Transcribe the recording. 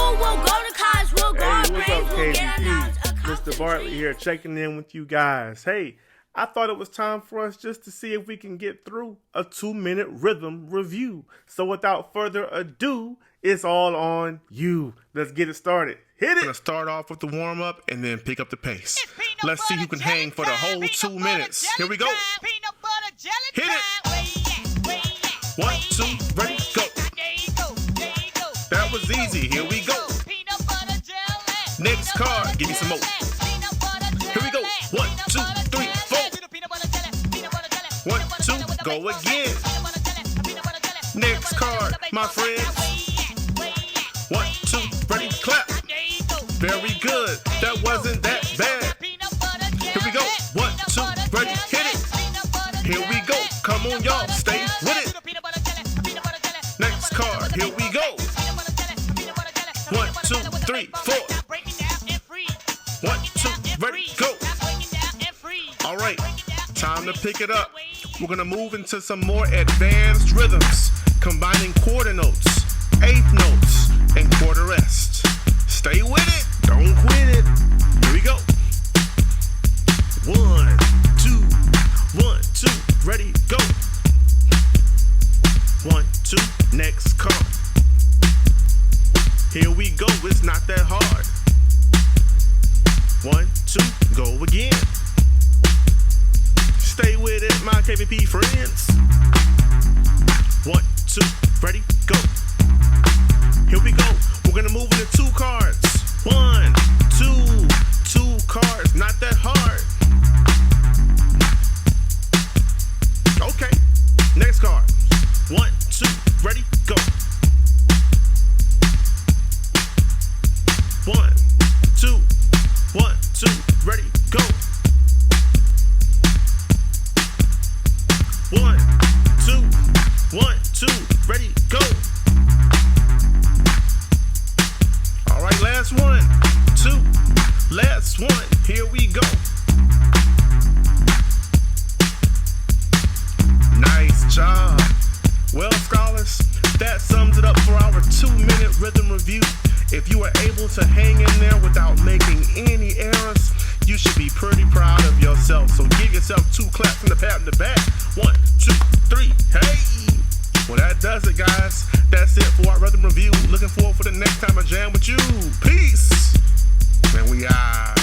school, we'll go to college, we'll go Hey, to what's grades, up, we'll get our knowledge. KVP? Mr. Bartley here, checking in with you guys. Hey, I thought it was time for us just to see if we can get through a 2-minute rhythm review. So without further ado, it's all on you. Let's get it started. Hit it! We're gonna start off with the warm-up and then pick up the pace. Let's see who can hang for the whole 2 minutes. Here we go. Hit it! 1, 2, ready, go. That was easy. Here we go. Next card. Give me some more. Here we go. 1, 2, 3, 4. 1, 2, go again. Next card, my friends. 1, 2, ready, clap. Very good. That wasn't that bad. Here we go. 1, 2, ready, hit it. Here we go. Come on, y'all. Stay with it. Next card. Here we go. 1, 2, 3, 4. 1, 2, ready, go. All right, time to pick it up. We're gonna move into some more advanced rhythms, combining quarter notes, eighth notes, and quarter rest. Stay with it, don't quit it. Here we go. 1, 2, 1, 2, ready, go. 1, 2, next card. Here we go, it's not that hard. 1, 2, go again. Stay with it, my KVP friends. 1, 2, ready, go. Here we go. We're gonna move into 2 cards. 1, 2, 2 cards, not that hard. Okay, next card. 1, 2, ready, go. 1, 2, 1, 2, ready, go. 1, 2, 1, 2, ready, go. All right, last one, 2, last one, here we go. Nice job. Well, scholars, that sums it up for our 2-minute rhythm review. If you were able to hang in there without making any errors, you should be pretty proud of yourself. So give yourself 2 claps in the pat in the back. 1, 2, 3, hey! Well, that does it, guys. That's it for our rhythm review. Looking forward for the next time I jam with you. Peace! And we are.